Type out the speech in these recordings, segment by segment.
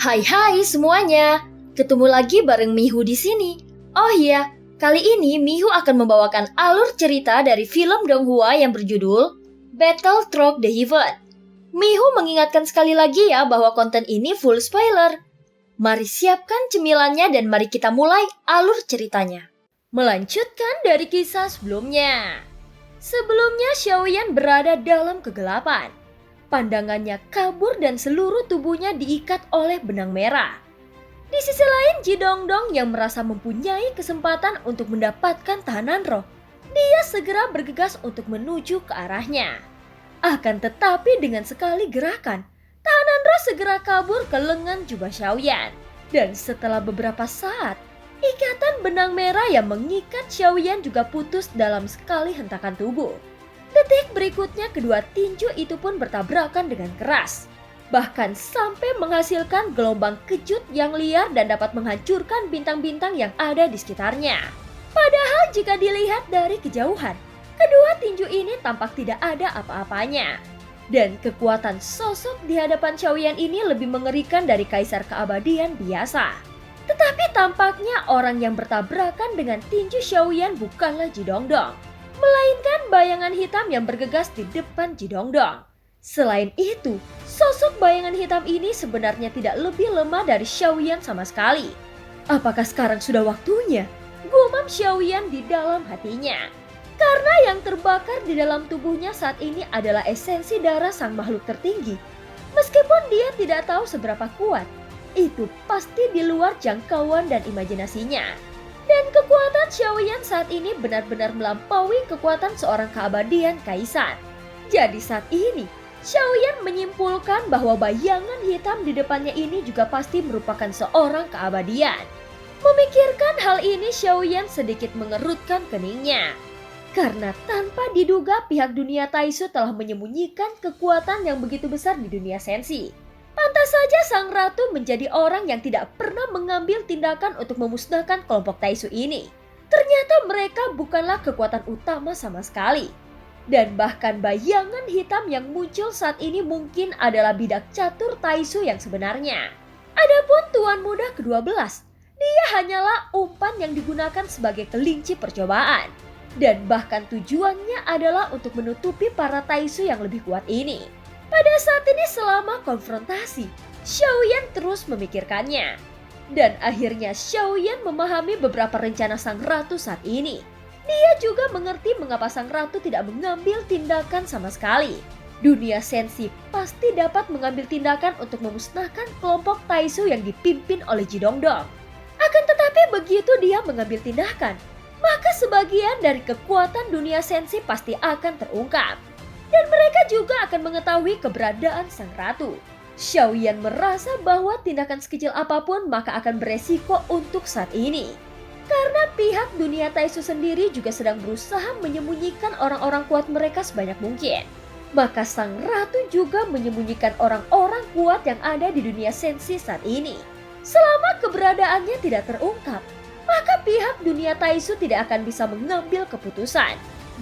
Hai semuanya, ketemu lagi bareng Mihu di sini. Oh iya, kali ini Mihu akan membawakan alur cerita dari film Donghua yang berjudul Battle Through the Heaven. Mihu mengingatkan sekali lagi ya bahwa konten ini full spoiler. Mari siapkan cemilannya dan mari kita mulai alur ceritanya. Melanjutkan dari kisah sebelumnya. Sebelumnya Xiaoyan berada dalam kegelapan. Pandangannya kabur dan seluruh tubuhnya diikat oleh benang merah. Di sisi lain Ji Dongdong yang merasa mempunyai kesempatan untuk mendapatkan tahanan roh. Dia segera bergegas untuk menuju ke arahnya. Akan tetapi dengan sekali gerakan, tahanan roh segera kabur ke lengan jubah Xiaoyan. Dan setelah beberapa saat, ikatan benang merah yang mengikat Xiaoyan juga putus dalam sekali hentakan tubuh. Detik berikutnya kedua tinju itu pun bertabrakan dengan keras. Bahkan sampai menghasilkan gelombang kejut yang liar dan dapat menghancurkan bintang-bintang yang ada di sekitarnya. Padahal jika dilihat dari kejauhan, kedua tinju ini tampak tidak ada apa-apanya. Dan kekuatan sosok di hadapan Xiaoyan ini lebih mengerikan dari kaisar keabadian biasa. Tetapi tampaknya orang yang bertabrakan dengan tinju Xiaoyan bukanlah Ji Dongdong, melainkan bayangan hitam yang bergegas di depan Ji Dongdong. Selain itu, sosok bayangan hitam ini sebenarnya tidak lebih lemah dari Xiaoyan sama sekali. Apakah sekarang sudah waktunya? Gumam Xiaoyan di dalam hatinya. Karena yang terbakar di dalam tubuhnya saat ini adalah esensi darah sang makhluk tertinggi. Meskipun dia tidak tahu seberapa kuat, itu pasti di luar jangkauan dan imajinasinya. Dan kekuatan Xiaoyan saat ini benar-benar melampaui kekuatan seorang keabadian kaisar. Jadi saat ini, Xiaoyan menyimpulkan bahwa bayangan hitam di depannya ini juga pasti merupakan seorang keabadian. Memikirkan hal ini, Xiaoyan sedikit mengerutkan keningnya. Karena tanpa diduga pihak dunia Taisu telah menyembunyikan kekuatan yang begitu besar di dunia Senshi. Pantas saja sang ratu menjadi orang yang tidak pernah mengambil tindakan untuk memusnahkan kelompok Taisu ini. Ternyata mereka bukanlah kekuatan utama sama sekali. Dan bahkan bayangan hitam yang muncul saat ini mungkin adalah bidak catur Taisu yang sebenarnya. Adapun tuan muda ke-12, dia hanyalah umpan yang digunakan sebagai kelinci percobaan. Dan bahkan tujuannya adalah untuk menutupi para Taisu yang lebih kuat ini. Pada saat ini selama konfrontasi, Xiaoyan terus memikirkannya. Dan akhirnya Xiaoyan memahami beberapa rencana sang ratu saat ini. Dia juga mengerti mengapa sang ratu tidak mengambil tindakan sama sekali. Dunia Senshi pasti dapat mengambil tindakan untuk memusnahkan kelompok Taisu yang dipimpin oleh Ji Dongdong. Akan tetapi begitu dia mengambil tindakan, maka sebagian dari kekuatan dunia Senshi pasti akan terungkap. Dan mereka juga akan mengetahui keberadaan sang ratu. Xiaoyan merasa bahwa tindakan sekecil apapun maka akan beresiko untuk saat ini. Karena pihak dunia Taisu sendiri juga sedang berusaha menyembunyikan orang-orang kuat mereka sebanyak mungkin. Maka sang ratu juga menyembunyikan orang-orang kuat yang ada di dunia Senshi saat ini. Selama keberadaannya tidak terungkap, maka pihak dunia Taisu tidak akan bisa mengambil keputusan.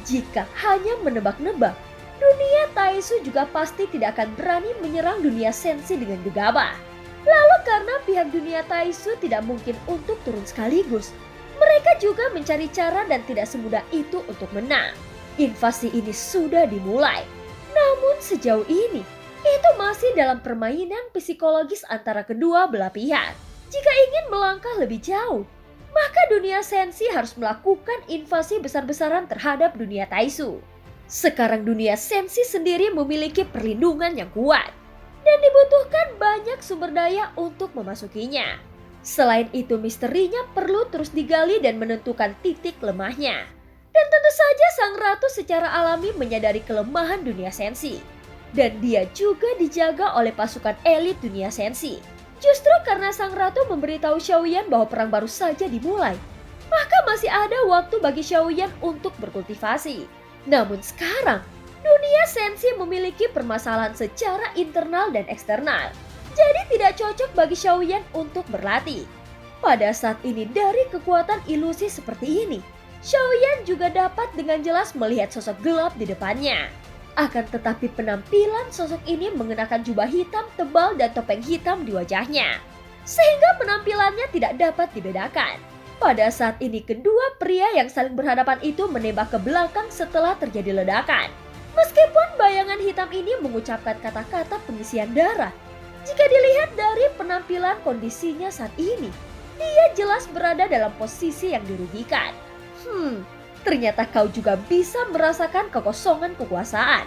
Jika hanya menebak-nebak, dunia Taisu juga pasti tidak akan berani menyerang dunia Senshi dengan gegabah. Lalu karena pihak dunia Taisu tidak mungkin untuk turun sekaligus, mereka juga mencari cara dan tidak semudah itu untuk menang. Invasi ini sudah dimulai. Namun sejauh ini, itu masih dalam permainan psikologis antara kedua belah pihak. Jika ingin melangkah lebih jauh, maka dunia Senshi harus melakukan invasi besar-besaran terhadap dunia Taisu. Sekarang dunia Senshi sendiri memiliki perlindungan yang kuat dan dibutuhkan banyak sumber daya untuk memasukinya. Selain itu misterinya perlu terus digali dan menentukan titik lemahnya. Dan tentu saja sang ratu secara alami menyadari kelemahan dunia Senshi. Dan dia juga dijaga oleh pasukan elit dunia Senshi. Justru karena sang ratu memberitahu Xiaoyan bahwa perang baru saja dimulai, maka masih ada waktu bagi Xiaoyan untuk berkultivasi. Namun sekarang, dunia Senshi memiliki permasalahan secara internal dan eksternal. Jadi tidak cocok bagi Xiaoyan untuk berlatih. Pada saat ini dari kekuatan ilusi seperti ini, Xiaoyan juga dapat dengan jelas melihat sosok gelap di depannya. Akan tetapi penampilan sosok ini mengenakan jubah hitam tebal dan topeng hitam di wajahnya. sehingga penampilannya tidak dapat dibedakan. Pada saat ini kedua pria yang saling berhadapan itu menembak ke belakang setelah terjadi ledakan. Meskipun bayangan hitam ini mengucapkan kata-kata pengisian darah, jika dilihat dari penampilan kondisinya saat ini, dia jelas berada dalam posisi yang dirugikan. Ternyata kau juga bisa merasakan kekosongan kekuasaan.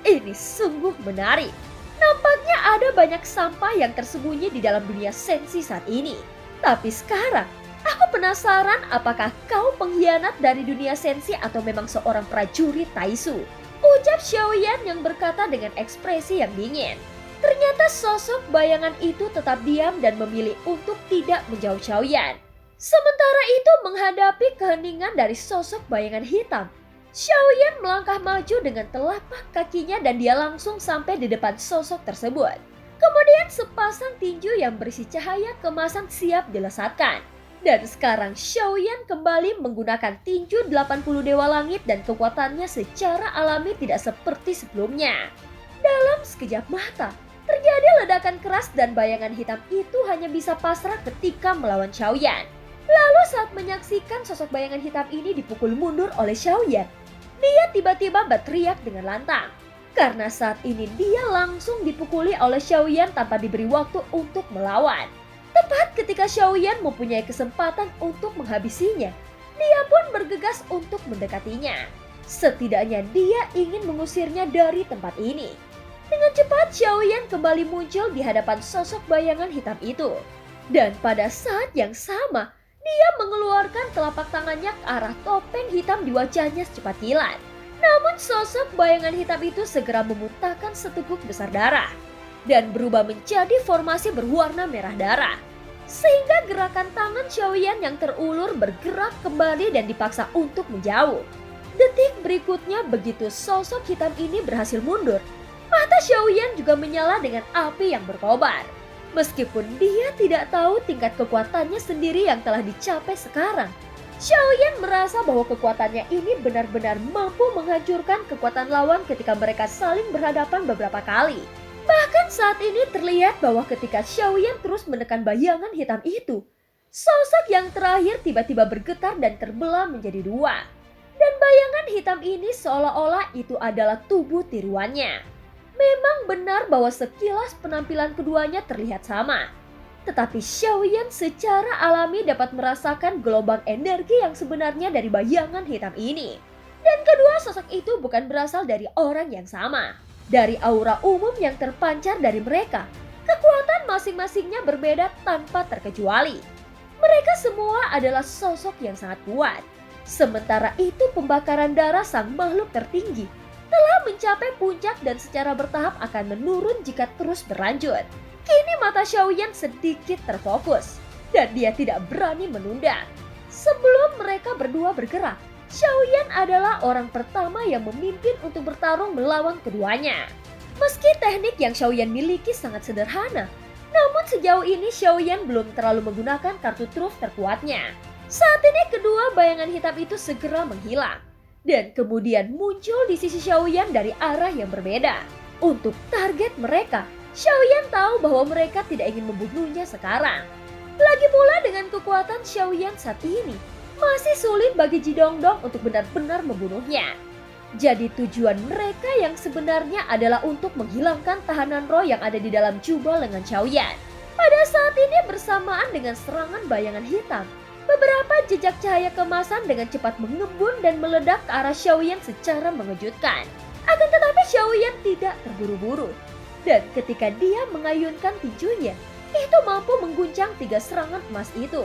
Ini sungguh menarik. Nampaknya ada banyak sampah yang tersembunyi di dalam dunia sensi saat ini. Tapi sekarang, aku penasaran apakah kau pengkhianat dari dunia sensi atau memang seorang prajurit Taisu? Ucap Xiaoyan yang berkata dengan ekspresi yang dingin. Ternyata sosok bayangan itu tetap diam dan memilih untuk tidak menjauh Xiaoyan. Sementara itu menghadapi keheningan dari sosok bayangan hitam, Xiaoyan melangkah maju dengan telapak kakinya dan dia langsung sampai di depan sosok tersebut. Kemudian sepasang tinju yang berisi cahaya kemasan siap dilesatkan. Dan sekarang Xiaoyan kembali menggunakan tinju 80 Dewa Langit dan kekuatannya secara alami tidak seperti sebelumnya. Dalam sekejap mata, terjadi ledakan keras dan bayangan hitam itu hanya bisa pasrah ketika melawan Xiaoyan. Lalu saat menyaksikan sosok bayangan hitam ini dipukul mundur oleh Xiaoyan, dia tiba-tiba berteriak dengan lantang. Karena saat ini dia langsung dipukuli oleh Xiaoyan tanpa diberi waktu untuk melawan. Tepat ketika Xiaoyan mempunyai kesempatan untuk menghabisinya, dia pun bergegas untuk mendekatinya. Setidaknya dia ingin mengusirnya dari tempat ini. Dengan cepat Xiaoyan kembali muncul di hadapan sosok bayangan hitam itu. Dan pada saat yang sama, dia mengeluarkan telapak tangannya ke arah topeng hitam di wajahnya secepat kilat. Namun sosok bayangan hitam itu segera memuntahkan seteguk besar darah dan berubah menjadi formasi berwarna merah darah. Sehingga gerakan tangan Xiaoyan yang terulur bergerak kembali dan dipaksa untuk menjauh. Detik berikutnya begitu sosok hitam ini berhasil mundur, mata Xiaoyan juga menyala dengan api yang berkobar. Meskipun dia tidak tahu tingkat kekuatannya sendiri yang telah dicapai sekarang, Xiaoyan merasa bahwa kekuatannya ini benar-benar mampu menghancurkan kekuatan lawan ketika mereka saling berhadapan beberapa kali. Bahkan saat ini terlihat bahwa ketika Xiaoyan terus menekan bayangan hitam itu, sosok yang terakhir tiba-tiba bergetar dan terbelah menjadi dua. Dan bayangan hitam ini seolah-olah itu adalah tubuh tiruannya. Memang benar bahwa sekilas penampilan keduanya terlihat sama. Tetapi Xiaoyan secara alami dapat merasakan gelombang energi yang sebenarnya dari bayangan hitam ini. Dan kedua sosok itu bukan berasal dari orang yang sama. Dari aura umum yang terpancar dari mereka, kekuatan masing-masingnya berbeda tanpa terkecuali. Mereka semua adalah sosok yang sangat kuat. Sementara itu pembakaran darah sang makhluk tertinggi telah mencapai puncak dan secara bertahap akan menurun jika terus berlanjut. Kini mata Xiaoyan sedikit terfokus dan dia tidak berani menunda. Sebelum mereka berdua bergerak, Xiaoyan adalah orang pertama yang memimpin untuk bertarung melawan keduanya. Meski teknik yang Xiaoyan miliki sangat sederhana, namun sejauh ini Xiaoyan belum terlalu menggunakan kartu truf terkuatnya. Saat ini kedua bayangan hitam itu segera menghilang. Dan kemudian muncul di sisi Xiaoyan dari arah yang berbeda. Untuk target mereka, Xiaoyan tahu bahwa mereka tidak ingin membunuhnya sekarang. Lagi pula dengan kekuatan Xiaoyan saat ini, masih sulit bagi Jidongdong untuk benar-benar membunuhnya. Jadi tujuan mereka yang sebenarnya adalah untuk menghilangkan tahanan roh yang ada di dalam jubah lengan Xiaoyan. Pada saat ini bersamaan dengan serangan bayangan hitam, beberapa jejak cahaya kemasan dengan cepat mengembun dan meledak ke arah Xiaoyan secara mengejutkan. Akan tetapi Xiaoyan tidak terburu-buru. Dan ketika dia mengayunkan tinjunya, itu mampu mengguncang 3 serangan emas itu.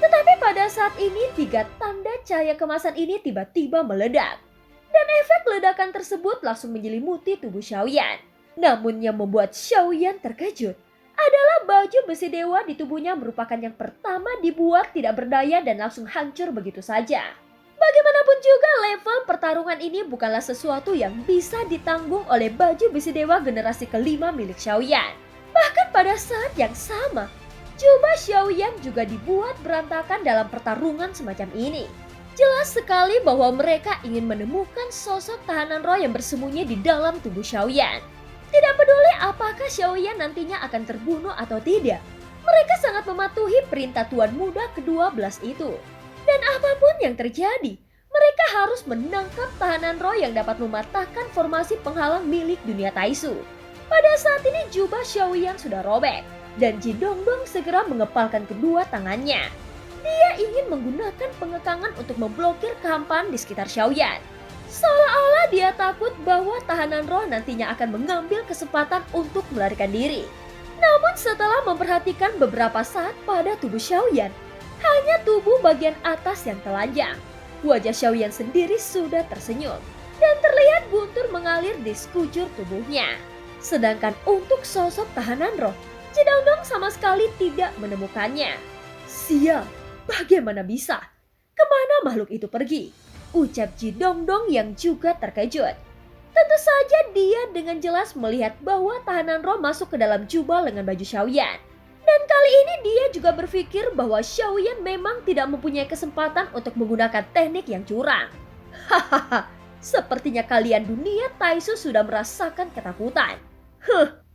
Tetapi pada saat ini 3 tanda cahaya kemasan ini tiba-tiba meledak. Dan efek ledakan tersebut langsung menyelimuti tubuh Xiaoyan. Namun yang membuat Xiaoyan terkejut adalah baju besi dewa di tubuhnya merupakan yang pertama dibuat tidak berdaya dan langsung hancur begitu saja. Bagaimanapun juga level pertarungan ini bukanlah sesuatu yang bisa ditanggung oleh baju besi dewa generasi kelima milik Xiaoyan. Bahkan pada saat yang sama, jubah Xiaoyan juga dibuat berantakan dalam pertarungan semacam ini. Jelas sekali bahwa mereka ingin menemukan sosok tahanan roh yang bersembunyi di dalam tubuh Xiaoyan. Tidak peduli apakah Xiaoyan nantinya akan terbunuh atau tidak, Mereka sangat mematuhi perintah Tuan Muda ke-12 itu. Dan apapun yang terjadi, mereka harus menangkap tahanan roh yang dapat mematahkan formasi penghalang milik dunia Taisu. Pada saat ini jubah Xiaoyan sudah robek, dan Ji Dongdong segera mengepalkan kedua tangannya. Dia ingin menggunakan pengekangan untuk memblokir kehampaan di sekitar Xiaoyan. Seolah-olah dia takut bahwa tahanan roh nantinya akan mengambil kesempatan untuk melarikan diri. Namun setelah memperhatikan beberapa saat pada tubuh Xiaoyan, hanya tubuh bagian atas yang telanjang. Wajah Xiaoyan sendiri sudah tersenyum dan terlihat guntur mengalir di sekujur tubuhnya. Sedangkan untuk sosok tahanan roh, Ji Dongdong sama sekali tidak menemukannya. Sial, bagaimana bisa? Kemana makhluk itu pergi? Ucap Ji Dongdong yang juga terkejut. Tentu saja dia dengan jelas melihat bahwa tahanan roh masuk ke dalam jubah lengan baju Xiaoyan. Dan kali ini dia juga berpikir bahwa Xiaoyan memang tidak mempunyai kesempatan untuk menggunakan teknik yang curang. Hahaha, sepertinya kalian dunia Taisu sudah merasakan ketakutan.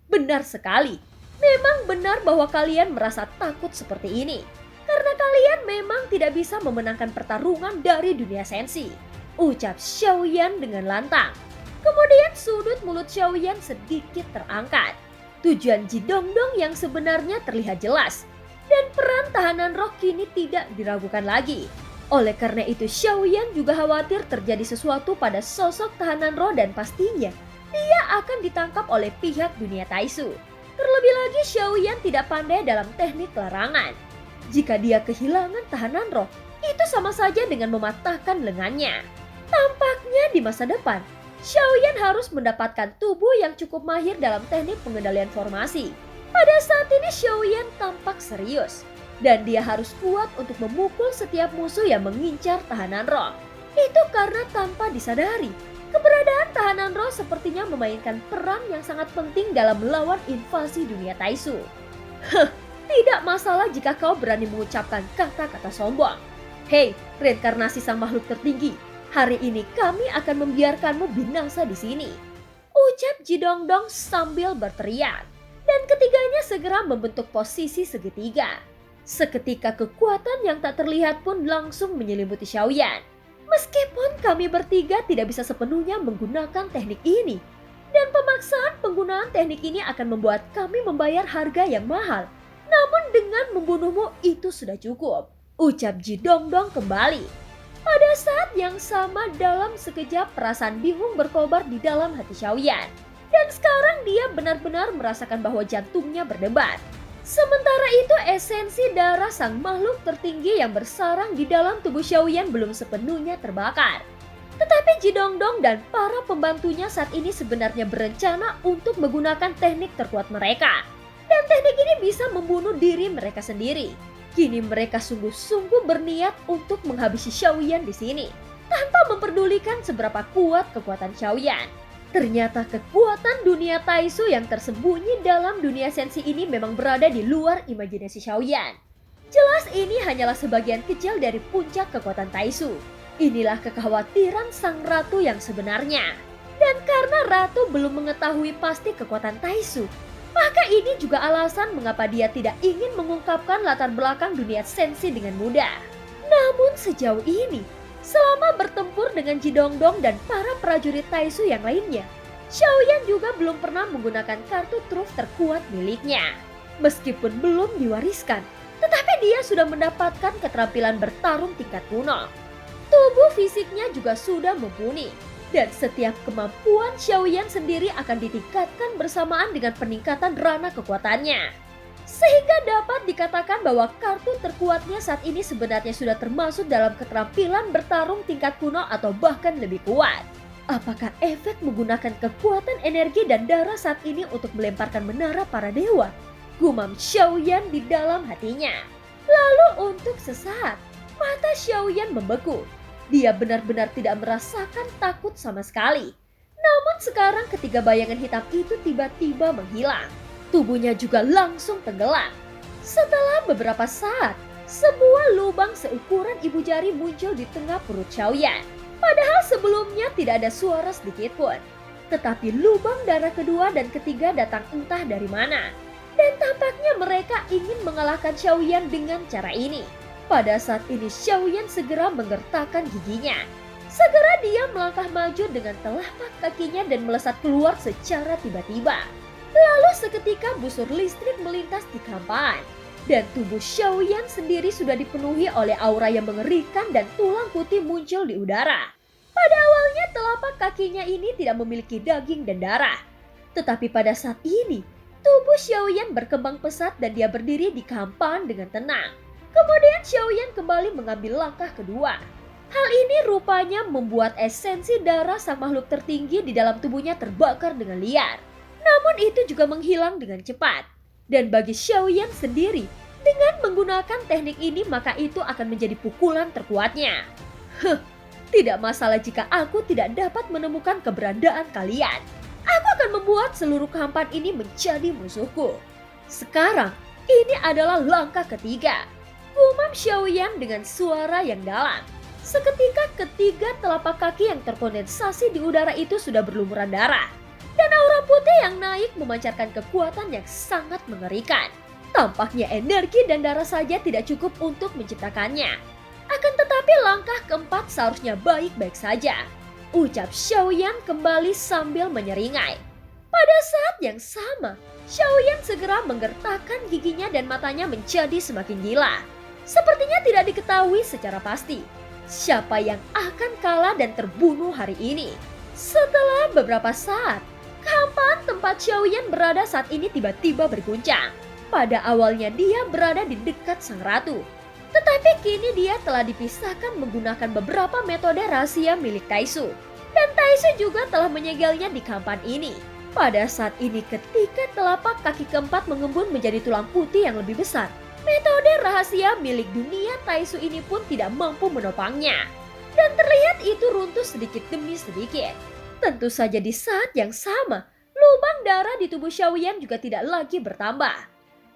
Benar sekali. Memang benar bahwa kalian merasa takut seperti ini. Karena kalian memang tidak bisa memenangkan pertarungan dari dunia sensi. Ucap Xiaoyan dengan lantang. Kemudian sudut mulut Xiaoyan sedikit terangkat. Tujuan Ji Dongdong yang sebenarnya terlihat jelas. Dan peran tahanan roh kini tidak diragukan lagi. Oleh karena itu Xiaoyan juga khawatir terjadi sesuatu pada sosok tahanan roh dan pastinya dia akan ditangkap oleh pihak dunia Taisu. Terlebih lagi Xiaoyan tidak pandai dalam teknik larangan. Jika dia kehilangan tahanan roh, itu sama saja dengan mematahkan lengannya. Tampaknya di masa depan, Xiaoyan harus mendapatkan tubuh yang cukup mahir dalam teknik pengendalian formasi. Pada saat ini Xiaoyan tampak serius. Dan dia harus kuat untuk memukul setiap musuh yang mengincar tahanan roh. Itu karena tanpa disadari, keberadaan tahanan roh sepertinya memainkan peran yang sangat penting dalam melawan invasi dunia Taisu. Tidak masalah jika kau berani mengucapkan kata-kata sombong. Hei, reinkarnasi sang makhluk tertinggi. Hari ini kami akan membiarkanmu binasa di sini. Ucap Ji Dongdong sambil berteriak. Dan ketiganya segera membentuk posisi segitiga. Seketika kekuatan yang tak terlihat pun langsung menyelimuti Xiaoyan. Meskipun kami bertiga tidak bisa sepenuhnya menggunakan teknik ini. Dan pemaksaan penggunaan teknik ini akan membuat kami membayar harga yang mahal. Namun dengan membunuhmu itu sudah cukup. Ucap Ji Dongdong kembali. Pada saat yang sama dalam sekejap perasaan bingung berkobar di dalam hati Xiaoyan. Dan sekarang dia benar-benar merasakan bahwa jantungnya berdebar. Sementara itu esensi darah sang makhluk tertinggi yang bersarang di dalam tubuh Xiaoyan belum sepenuhnya terbakar. Tetapi Ji Dongdong dan para pembantunya saat ini sebenarnya berencana untuk menggunakan teknik terkuat mereka. Dan teknik ini bisa membunuh diri mereka sendiri. Kini mereka sungguh-sungguh berniat untuk menghabisi Xiaoyan di sini, tanpa memperdulikan seberapa kuat kekuatan Xiaoyan. Ternyata kekuatan dunia Taisu yang tersembunyi dalam dunia sensi ini memang berada di luar imajinasi Xiaoyan. Jelas ini hanyalah sebagian kecil dari puncak kekuatan Taisu. Inilah kekhawatiran sang ratu yang sebenarnya. Dan karena ratu belum mengetahui pasti kekuatan Taisu, maka ini juga alasan mengapa dia tidak ingin mengungkapkan latar belakang dunia sensi dengan mudah. Namun sejauh ini, selama bertempur dengan Ji Dongdong dan para prajurit Taisu yang lainnya, Xiaoyan juga belum pernah menggunakan kartu truf terkuat miliknya. Meskipun belum diwariskan, tetapi dia sudah mendapatkan keterampilan bertarung tingkat kuno. Tubuh fisiknya juga sudah mumpuni. Dan setiap kemampuan Xiaoyan sendiri akan ditingkatkan bersamaan dengan peningkatan ranah kekuatannya. Sehingga dapat dikatakan bahwa kartu terkuatnya saat ini sebenarnya sudah termasuk dalam keterampilan bertarung tingkat kuno atau bahkan lebih kuat. Apakah efek menggunakan kekuatan energi dan darah saat ini untuk melemparkan menara para dewa? Gumam Xiaoyan di dalam hatinya. Lalu untuk sesaat, mata Xiaoyan membeku. Dia benar-benar tidak merasakan takut sama sekali. Namun sekarang ketika bayangan hitam itu tiba-tiba menghilang, tubuhnya juga langsung tenggelam. Setelah beberapa saat, sebuah lubang seukuran ibu jari muncul di tengah perut Xiaoyan. Padahal sebelumnya tidak ada suara sedikit pun. Tetapi lubang darah kedua dan ketiga datang entah dari mana. Dan tampaknya mereka ingin mengalahkan Xiaoyan dengan cara ini. Pada saat ini Xiaoyan segera menggertakkan giginya. Segera dia melangkah maju dengan telapak kakinya dan melesat keluar secara tiba-tiba. Lalu seketika busur listrik melintas di kampaan. Dan tubuh Xiaoyan sendiri sudah dipenuhi oleh aura yang mengerikan dan tulang putih muncul di udara. Pada awalnya telapak kakinya ini tidak memiliki daging dan darah. Tetapi pada saat ini, tubuh Xiaoyan berkembang pesat dan dia berdiri di kampaan dengan tenang. Kemudian Xiaoyan kembali mengambil langkah kedua. Hal ini rupanya membuat esensi darah sang makhluk tertinggi di dalam tubuhnya terbakar dengan liar. Namun itu juga menghilang dengan cepat. Dan bagi Xiaoyan sendiri, dengan menggunakan teknik ini maka itu akan menjadi pukulan terkuatnya. Tidak masalah jika aku tidak dapat menemukan keberadaan kalian. Aku akan membuat seluruh kampan ini menjadi musuhku. Sekarang, ini adalah langkah ketiga. Gumam Xiaoyan dengan suara yang dalam. Seketika ketiga telapak kaki yang terkondensasi di udara itu sudah berlumuran darah. Dan aura putih yang naik memancarkan kekuatan yang sangat mengerikan. Tampaknya energi dan darah saja tidak cukup untuk menciptakannya. Akan tetapi langkah keempat seharusnya baik-baik saja. Ucap Xiaoyan kembali sambil menyeringai. Pada saat yang sama, Xiaoyan segera menggertakkan giginya dan matanya menjadi semakin gila. Sepertinya tidak diketahui secara pasti siapa yang akan kalah dan terbunuh hari ini. Setelah beberapa saat, kampan tempat Xiaoyan berada saat ini tiba-tiba berguncang. Pada awalnya dia berada di dekat sang ratu. Tetapi kini dia telah dipisahkan menggunakan beberapa metode rahasia milik Taisu. Dan Taisu juga telah menyegelnya di kampan ini. Pada saat ini ketika telapak kaki keempat mengembun menjadi tulang putih yang lebih besar, metode rahasia milik dunia Taisu ini pun tidak mampu menopangnya. Dan terlihat itu runtuh sedikit demi sedikit. Tentu saja di saat yang sama, lubang darah di tubuh Xiaoyan juga tidak lagi bertambah.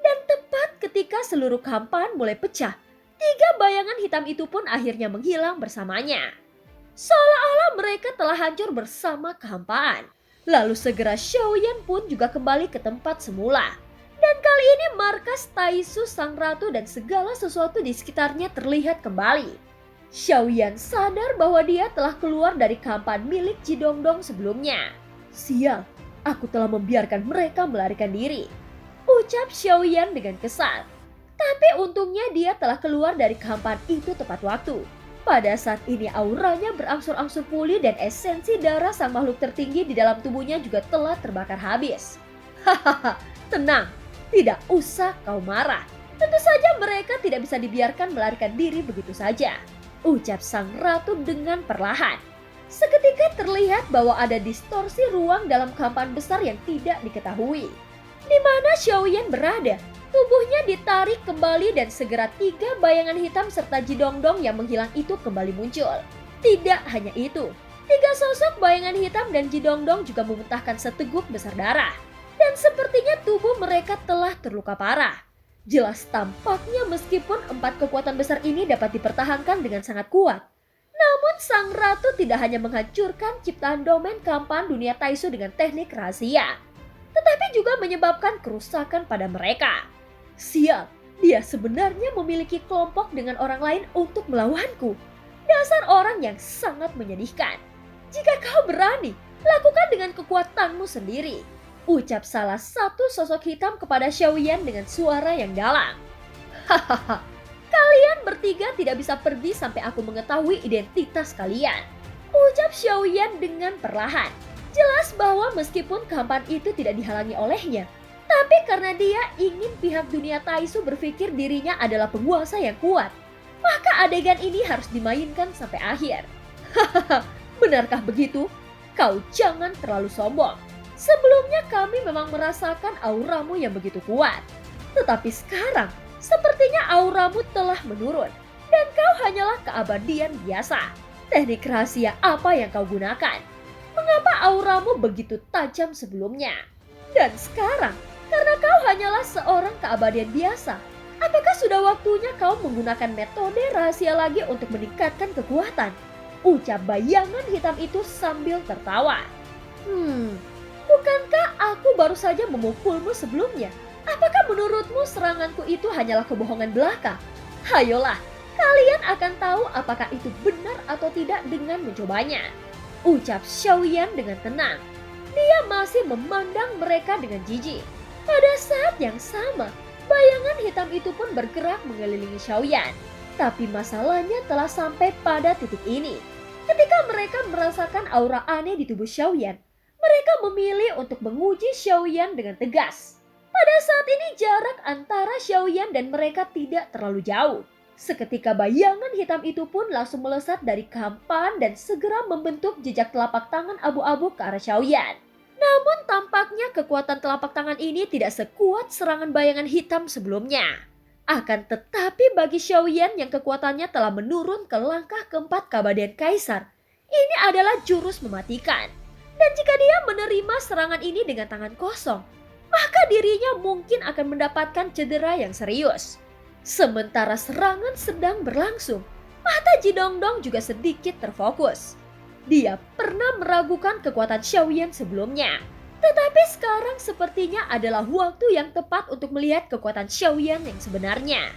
Dan tepat ketika seluruh kampan mulai pecah, tiga bayangan hitam itu pun akhirnya menghilang bersamanya. Seolah-olah mereka telah hancur bersama kehampaan. Lalu segera Xiaoyan pun juga kembali ke tempat semula. Dan kali ini markas Taisu sang ratu dan segala sesuatu di sekitarnya terlihat kembali. Xiaoyan sadar bahwa dia telah keluar dari kampan milik Jidongdong sebelumnya. Sial, aku telah membiarkan mereka melarikan diri. Ucap Xiaoyan dengan kesal. Tapi untungnya dia telah keluar dari kampan itu tepat waktu. Pada saat ini auranya berangsur-angsur pulih dan esensi darah sang makhluk tertinggi di dalam tubuhnya juga telah terbakar habis. Hahaha, tenang. Tidak usah kau marah. Tentu saja mereka tidak bisa dibiarkan melarikan diri begitu saja. Ucap sang ratu dengan perlahan. Seketika terlihat bahwa ada distorsi ruang dalam kampan besar yang tidak diketahui. Di mana Xiaoyan berada, tubuhnya ditarik kembali dan segera tiga bayangan hitam serta Jidongdong yang menghilang itu kembali muncul. Tidak hanya itu, tiga sosok bayangan hitam dan Jidongdong juga memuntahkan seteguk besar darah. Dan sepertinya tubuh mereka telah terluka parah. Jelas tampaknya meskipun empat kekuatan besar ini dapat dipertahankan dengan sangat kuat. Namun sang ratu tidak hanya menghancurkan ciptaan domain kampan dunia Taisu dengan teknik rahasia, tetapi juga menyebabkan kerusakan pada mereka. Sial, dia sebenarnya memiliki kelompok dengan orang lain untuk melawanku. Dasar orang yang sangat menyedihkan. Jika kau berani, lakukan dengan kekuatanmu sendiri. Ucap salah satu sosok hitam kepada Xiaoyan dengan suara yang dalam. Hahaha, kalian bertiga tidak bisa pergi sampai aku mengetahui identitas kalian. Ucap Xiaoyan dengan perlahan. Jelas bahwa meskipun kampan itu tidak dihalangi olehnya, tapi karena dia ingin pihak dunia Taisu berpikir dirinya adalah penguasa yang kuat, maka adegan ini harus dimainkan sampai akhir. Hahaha, benarkah begitu? Kau jangan terlalu sombong. Sebelumnya kami memang merasakan auramu yang begitu kuat. Tetapi sekarang, sepertinya auramu telah menurun. Dan kau hanyalah keabadian biasa. Teknik rahasia apa yang kau gunakan? Mengapa auramu begitu tajam sebelumnya? Dan sekarang, karena kau hanyalah seorang keabadian biasa, apakah sudah waktunya kau menggunakan metode rahasia lagi untuk meningkatkan kekuatan? Ucap bayangan hitam itu sambil tertawa. Bukankah aku baru saja memukulmu sebelumnya? Apakah menurutmu seranganku itu hanyalah kebohongan belaka? Hayolah, kalian akan tahu apakah itu benar atau tidak dengan mencobanya. Ucap Xiaoyan dengan tenang. Dia masih memandang mereka dengan jijik. Pada saat yang sama, bayangan hitam itu pun bergerak mengelilingi Xiaoyan. Tapi masalahnya telah sampai pada titik ini. Ketika mereka merasakan aura aneh di tubuh Xiaoyan, mereka memilih untuk menguji Xiaoyan dengan tegas. Pada saat ini jarak antara Xiaoyan dan mereka tidak terlalu jauh. Seketika bayangan hitam itu pun langsung melesat dari kehampaan dan segera membentuk jejak telapak tangan abu-abu ke arah Xiaoyan. Namun tampaknya kekuatan telapak tangan ini tidak sekuat serangan bayangan hitam sebelumnya. Akan tetapi bagi Xiaoyan yang kekuatannya telah menurun ke langkah keempat keabadian Kaisar, ini adalah jurus mematikan. Dan jika dia menerima serangan ini dengan tangan kosong, maka dirinya mungkin akan mendapatkan cedera yang serius. Sementara serangan sedang berlangsung, mata Jidongdong juga sedikit terfokus. Dia pernah meragukan kekuatan Xiaoyan sebelumnya. Tetapi sekarang sepertinya adalah waktu yang tepat untuk melihat kekuatan Xiaoyan yang sebenarnya.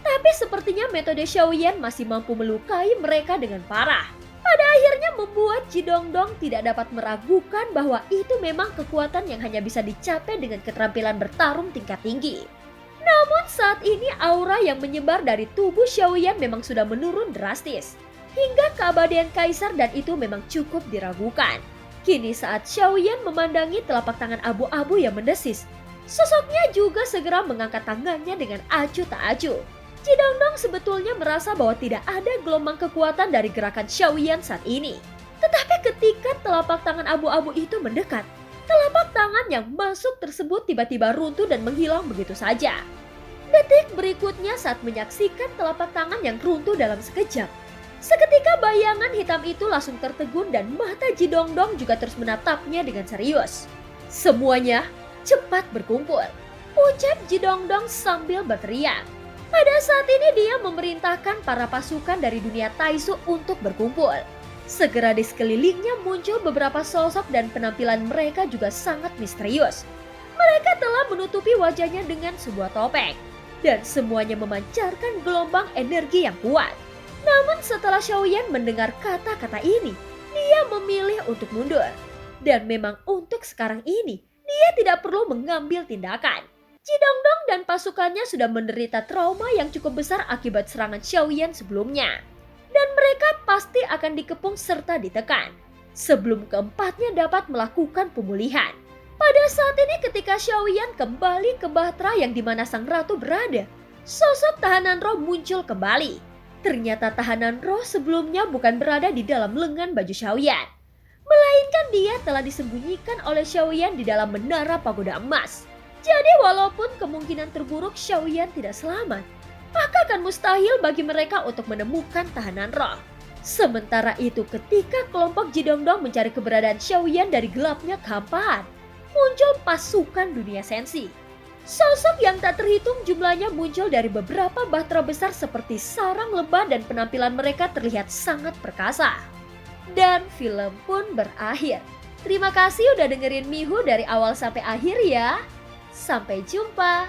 Tapi sepertinya metode Xiaoyan masih mampu melukai mereka dengan parah. Pada akhirnya membuat Jidongdong tidak dapat meragukan bahwa itu memang kekuatan yang hanya bisa dicapai dengan keterampilan bertarung tingkat tinggi. Namun saat ini aura yang menyebar dari tubuh Xiaoyan memang sudah menurun drastis. Hingga keabadian Kaisar dan itu memang cukup diragukan. Kini saat Xiaoyan memandangi telapak tangan abu-abu yang mendesis, sosoknya juga segera mengangkat tangannya dengan acuh tak acuh. Jidongdong sebetulnya merasa bahwa tidak ada gelombang kekuatan dari gerakan Xiaoyan saat ini. Tetapi ketika telapak tangan abu-abu itu mendekat, telapak tangan yang masuk tersebut tiba-tiba runtuh dan menghilang begitu saja. Detik berikutnya saat menyaksikan telapak tangan yang runtuh dalam sekejap, seketika bayangan hitam itu langsung tertegun dan mata Jidongdong juga terus menatapnya dengan serius. Semuanya cepat berkumpul, ucap Jidongdong sambil berteriak. Pada saat ini dia memerintahkan para pasukan dari dunia Taisu untuk berkumpul. Segera di sekelilingnya muncul beberapa sosok dan penampilan mereka juga sangat misterius. Mereka telah menutupi wajahnya dengan sebuah topeng. Dan semuanya memancarkan gelombang energi yang kuat. Namun setelah Xiaoyan mendengar kata-kata ini, dia memilih untuk mundur. Dan memang untuk sekarang ini, dia tidak perlu mengambil tindakan. Jidongdong dan pasukannya sudah menderita trauma yang cukup besar akibat serangan Xiaoyan sebelumnya. Dan mereka pasti akan dikepung serta ditekan, sebelum keempatnya dapat melakukan pemulihan. Pada saat ini ketika Xiaoyan kembali ke Bahtera yang dimana sang ratu berada, sosok tahanan roh muncul kembali. Ternyata tahanan roh sebelumnya bukan berada di dalam lengan baju Xiaoyan, melainkan dia telah disembunyikan oleh Xiaoyan di dalam menara pagoda emas. Jadi walaupun kemungkinan terburuk Xiaoyan tidak selamat, maka akan mustahil bagi mereka untuk menemukan tahanan roh. Sementara itu ketika kelompok Jidongdong mencari keberadaan Xiaoyan dari gelapnya kehampaan, muncul pasukan dunia sensi. Sosok yang tak terhitung jumlahnya muncul dari beberapa bahtera besar seperti sarang lebah dan penampilan mereka terlihat sangat perkasa. Dan film pun berakhir. Terima kasih udah dengerin Mihu dari awal sampai akhir ya. Sampai jumpa.